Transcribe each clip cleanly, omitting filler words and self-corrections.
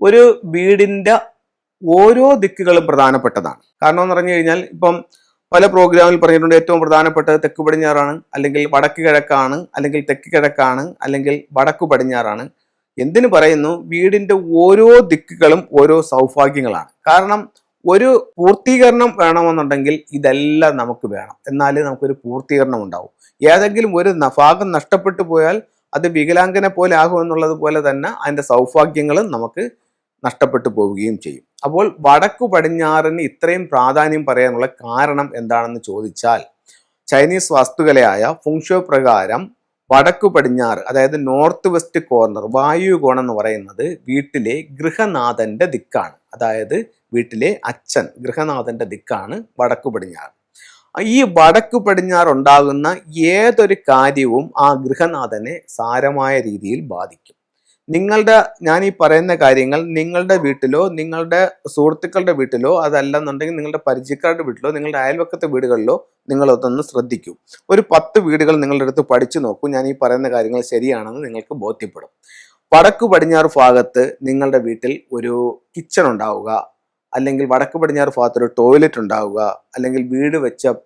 ഒരു വീടിന്റെ ഓരോ ദിക്കുകളും പ്രധാനപ്പെട്ടതാണ്. കാരണം എന്ന് പറഞ്ഞു കഴിഞ്ഞാൽ ഇപ്പം പല പ്രോഗ്രാമിൽ പറഞ്ഞിട്ടുണ്ട് ഏറ്റവും പ്രധാനപ്പെട്ടത് തെക്ക് പടിഞ്ഞാറാണ്, അല്ലെങ്കിൽ വടക്ക് കിഴക്കാണ്, അല്ലെങ്കിൽ തെക്ക് കിഴക്കാണ്, അല്ലെങ്കിൽ വടക്കു പടിഞ്ഞാറാണ്. എന്തിനു പറയുന്നു? വീടിന്റെ ഓരോ ദിക്കുകളും ഓരോ സൗഭാഗ്യങ്ങളാണ്. കാരണം ഒരു പൂർത്തീകരണം വേണമെന്നുണ്ടെങ്കിൽ ഇതെല്ലാം നമുക്ക് വേണം, എന്നാലേ നമുക്കൊരു പൂർത്തീകരണം ഉണ്ടാവും. ഏതെങ്കിലും ഒരു ഭാഗം നഷ്ടപ്പെട്ടു പോയാൽ അത് വികലാംഗനെ പോലെ ആകുമെന്നുള്ളത് പോലെ തന്നെ അതിന്റെ സൗഭാഗ്യങ്ങളും നമുക്ക് നഷ്ടപ്പെട്ടു പോവുകയും ചെയ്യും. അപ്പോൾ വടക്കു പടിഞ്ഞാറിന് ഇത്രയും പ്രാധാന്യം പറയാനുള്ള കാരണം എന്താണെന്ന് ചോദിച്ചാൽ, ചൈനീസ് വാസ്തുകലയായ ഫുങ്ഷോ പ്രകാരം വടക്കു പടിഞ്ഞാറ്, അതായത് നോർത്ത് വെസ്റ്റ് കോർണർ, വായു കോണം എന്ന് പറയുന്നത് വീട്ടിലെ ഗൃഹനാഥന്റെ ദിക്കാണ്. അതായത് വീട്ടിലെ അച്ഛൻ, ഗൃഹനാഥന്റെ ദിക്കാണ് വടക്കു പടിഞ്ഞാറ്. ഈ വടക്കു പടിഞ്ഞാറ് ഉണ്ടാകുന്ന ഏതൊരു കാര്യവും ആ ഗൃഹനാഥനെ സാരമായ രീതിയിൽ ബാധിക്കും. ഞാൻ ഈ പറയുന്ന കാര്യങ്ങൾ നിങ്ങളുടെ വീട്ടിലോ നിങ്ങളുടെ സുഹൃത്തുക്കളുടെ വീട്ടിലോ അതല്ലെന്നുണ്ടെങ്കിൽ നിങ്ങളുടെ പരിചയക്കാരുടെ വീട്ടിലോ നിങ്ങളുടെ അയൽവക്കത്തെ വീടുകളിലോ നിങ്ങളതൊന്ന് ശ്രദ്ധിക്കൂ. ഒരു 10 വീടുകൾ നിങ്ങളുടെ അടുത്ത് പഠിച്ചു നോക്കൂ. ഞാൻ ഈ പറയുന്ന കാര്യങ്ങൾ ശരിയാണെന്ന് നിങ്ങൾക്ക് ബോധ്യപ്പെടും. വടക്കു പടിഞ്ഞാറ് ഭാഗത്ത് നിങ്ങളുടെ വീട്ടിൽ ഒരു കിച്ചൺ ഉണ്ടാവുക, അല്ലെങ്കിൽ വടക്ക് പടിഞ്ഞാറ് ഭാഗത്ത് ഒരു ടോയ്ലറ്റ് ഉണ്ടാവുക, അല്ലെങ്കിൽ വീട്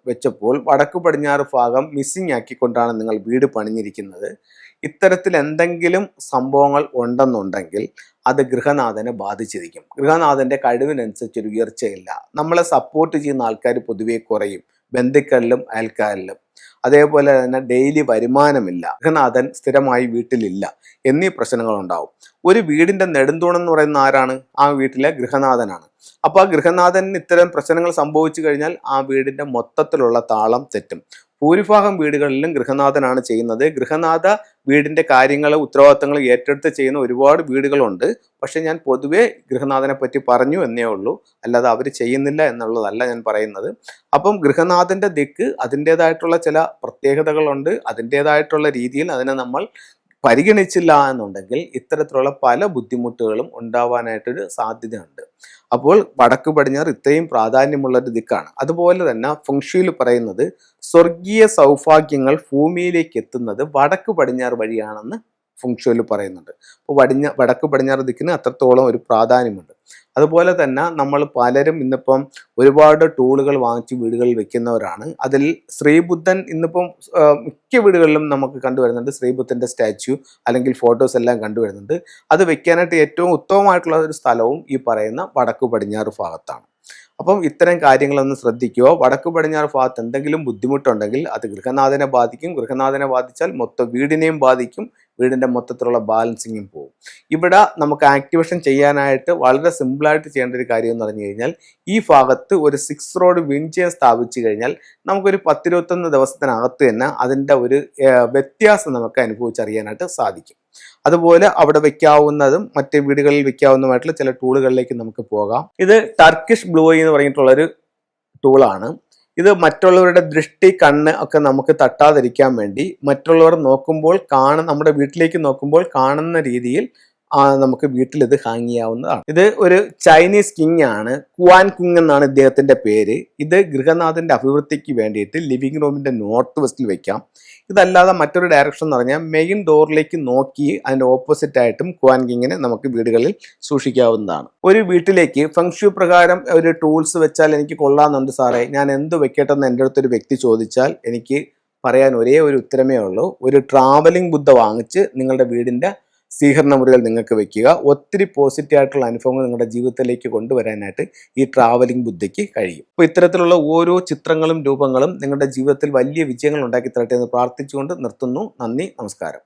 വെച്ചപ്പോൾ വടക്ക് പടിഞ്ഞാറ് ഭാഗം മിസ്സിങ് ആക്കിക്കൊണ്ടാണ് നിങ്ങൾ വീട് പണിഞ്ഞിരിക്കുന്നത്. ഇത്തരത്തിൽ എന്തെങ്കിലും സംഭവങ്ങൾ ഉണ്ടെന്നുണ്ടെങ്കിൽ അത് ഗൃഹനാഥനെ ബാധിച്ചിരിക്കും. ഗൃഹനാഥന്റെ കഴിവിനനുസരിച്ചൊരു ഉയർച്ചയില്ല. നമ്മളെ സപ്പോർട്ട് ചെയ്യുന്ന ആൾക്കാർ പൊതുവെ കുറയും, ബന്ധുക്കളിലും അയൽക്കാരിലും. അതേപോലെ തന്നെ ഡെയിലി വരുമാനമില്ല, ഗൃഹനാഥൻ സ്ഥിരമായി വീട്ടിലില്ല, എന്നീ പ്രശ്നങ്ങൾ ഉണ്ടാവും. ഒരു വീടിന്റെ നെടുന്തൂണെന്ന് പറയുന്ന ആരാണ്? ആ വീട്ടിലെ ഗൃഹനാഥനാണ്. അപ്പൊ ആ ഗൃഹനാഥന് ഇത്തരം പ്രശ്നങ്ങൾ സംഭവിച്ചു കഴിഞ്ഞാൽ ആ വീടിന്റെ മൊത്തത്തിലുള്ള താളം തെറ്റും. ഭൂരിഭാഗം വീടുകളിലും ഗൃഹനാഥനാണ് ചെയ്യുന്നത്. ഗൃഹനാഥ വീടിന്റെ കാര്യങ്ങൾ ഉത്തരവാദിത്തങ്ങൾ ഏറ്റെടുത്ത് ചെയ്യുന്ന ഒരുപാട് വീടുകളുണ്ട്. പക്ഷെ ഞാൻ പൊതുവെ ഗൃഹനാഥനെ പറ്റി പറഞ്ഞു എന്നേ ഉള്ളൂ, അല്ലാതെ അവർ ചെയ്യുന്നില്ല എന്നുള്ളതല്ല ഞാൻ പറയുന്നത്. അപ്പം ഗൃഹനാഥന്റെ ദിക്ക് അതിൻ്റെതായിട്ടുള്ള ചില പ്രത്യേകതകളുണ്ട്. അതിൻ്റെതായിട്ടുള്ള രീതിയിൽ അതിനെ നമ്മൾ പരിഗണിച്ചില്ല എന്നുണ്ടെങ്കിൽ ഇത്തരത്തിലുള്ള പല ബുദ്ധിമുട്ടുകളും ഉണ്ടാവാനായിട്ടൊരു സാധ്യതയുണ്ട്. അപ്പോൾ വടക്ക് പടിഞ്ഞാറ് ഇത്രയും പ്രാധാന്യമുള്ള ഒരു ദിക്കാണ്. അതുപോലെ തന്നെ ഫെങ്ഷുയിൽ പറയുന്നത് സ്വർഗീയ സൗഭാഗ്യങ്ങൾ ഭൂമിയിലേക്ക് എത്തുന്നത് വടക്ക് പടിഞ്ഞാറ് വഴിയാണെന്ന് ഫെങ്ഷുയിൽ പറയുന്നുണ്ട്. അപ്പോൾ വടക്ക് പടിഞ്ഞാറ് ദിക്കിന് അത്രത്തോളം ഒരു പ്രാധാന്യമുണ്ട്. അതുപോലെ തന്നെ നമ്മൾ പലരും ഇന്നിപ്പം ഒരുപാട് ടൂളുകൾ വാങ്ങിച്ച് വീടുകളിൽ വെക്കുന്നവരാണ്. അതിൽ ശ്രീബുദ്ധൻ ഇന്നിപ്പം മിക്ക വീടുകളിലും നമുക്ക് കണ്ടുവരുന്നുണ്ട്. ശ്രീബുദ്ധന്റെ സ്റ്റാച്യു അല്ലെങ്കിൽ ഫോട്ടോസ് എല്ലാം കണ്ടുവരുന്നുണ്ട്. അത് വെക്കാനായിട്ട് ഏറ്റവും ഉത്തമമായിട്ടുള്ള ഒരു സ്ഥലവും ഈ പറയുന്ന വടക്കു പടിഞ്ഞാറ് ഭാഗത്താണ്. അപ്പം ഇത്തരം കാര്യങ്ങളൊന്ന് ശ്രദ്ധിക്കുക. വടക്കു പടിഞ്ഞാറ് ഭാഗത്ത് എന്തെങ്കിലും ബുദ്ധിമുട്ടുണ്ടെങ്കിൽ അത് ഗൃഹനാഥനെ ബാധിക്കും. ഗൃഹനാഥനെ ബാധിച്ചാൽ മൊത്തം വീടിനെയും ബാധിക്കും. വീടിന്റെ മൊത്തത്തിലുള്ള ബാലൻസിങ്ങും പോകും. ഇവിടെ നമുക്ക് ആക്ടിവേഷൻ ചെയ്യാനായിട്ട് വളരെ സിമ്പിളായിട്ട് ചെയ്യേണ്ട ഒരു കാര്യം എന്ന് പറഞ്ഞു കഴിഞ്ഞാൽ, ഈ ഭാഗത്ത് ഒരു 6 റോഡ് വിൻചെയർ സ്ഥാപിച്ചു കഴിഞ്ഞാൽ നമുക്കൊരു 10-21 ദിവസത്തിനകത്ത് തന്നെ അതിൻ്റെ ഒരു വ്യത്യാസം നമുക്ക് അനുഭവിച്ചറിയാനായിട്ട് സാധിക്കും. അതുപോലെ അവിടെ വെക്കാവുന്നതും മറ്റ് വീടുകളിൽ വെക്കാവുന്നതുമായിട്ടുള്ള ചില ടൂളുകളിലേക്ക് നമുക്ക് പോകാം. ഇത് ടർക്കിഷ് ബ്ലൂ എന്ന് പറഞ്ഞിട്ടുള്ളൊരു ടൂളാണ്. ഇത് മറ്റുള്ളവരുടെ ദൃഷ്ടി, കണ്ണ് ഒക്കെ നമുക്ക് തട്ടാതിരിക്കാൻ വേണ്ടി മറ്റുള്ളവർ നോക്കുമ്പോൾ നമ്മുടെ വീട്ടിലേക്ക് നോക്കുമ്പോൾ കാണുന്ന രീതിയിൽ നമുക്ക് വീട്ടിൽ ഇത് ഹാങ് ചെയ്യാവുന്നതാണ്. ഇത് ഒരു ചൈനീസ് കിങ് ആണ്, കുവാൻ കിങ് എന്നാണ് ഇദ്ദേഹത്തിന്റെ പേര്. ഇത് ഗൃഹനാഥന്റെ അഭിവൃദ്ധിക്ക് വേണ്ടിയിട്ട് ലിവിംഗ് റൂമിന്റെ നോർത്ത് വെസ്റ്റിൽ വെക്കാം. ഇതല്ലാതെ മറ്റൊരു ഡയറക്ഷൻ എന്ന് പറഞ്ഞാൽ മെയിൻ ഡോറിലേക്ക് നോക്കി അതിന്റെ ഓപ്പോസിറ്റ് ആയിട്ടും കുവാൻ കിങ്ങിനെ നമുക്ക് വീടുകളിൽ സൂക്ഷിക്കാവുന്നതാണ്. ഒരു വീട്ടിലേക്ക് ഫെങ്ഷു പ്രകാരം ഒരു ടൂൾസ് വെച്ചാൽ എനിക്ക് കൊള്ളാമെന്നുണ്ട് സാറേ, ഞാൻ എന്ത് വെക്കട്ടെന്ന് എൻ്റെ അടുത്തൊരു വ്യക്തി ചോദിച്ചാൽ എനിക്ക് പറയാൻ ഒരേ ഒരു ഉത്തരമേ ഉള്ളൂ. ഒരു ട്രാവലിംഗ് ബുദ്ധ വാങ്ങിച്ച് നിങ്ങളുടെ വീടിന്റെ സ്വീകരണ മുറികൾ നിങ്ങൾക്ക് വെക്കുക. ഒത്തിരി പോസിറ്റീവ് ആയിട്ടുള്ള അനുഭവങ്ങൾ നിങ്ങളുടെ ജീവിതത്തിലേക്ക് കൊണ്ടുവരാനായിട്ട് ഈ ട്രാവലിംഗ് ബുദ്ധയ്ക്ക് കഴിയും. അപ്പോൾ ഇത്തരത്തിലുള്ള ഓരോ ചിത്രങ്ങളും രൂപങ്ങളും നിങ്ങളുടെ ജീവിതത്തിൽ വലിയ വിജയങ്ങൾ ഉണ്ടാക്കി തരട്ടെ എന്ന് പ്രാർത്ഥിച്ചുകൊണ്ട് നിർത്തുന്നു. നന്ദി, നമസ്കാരം.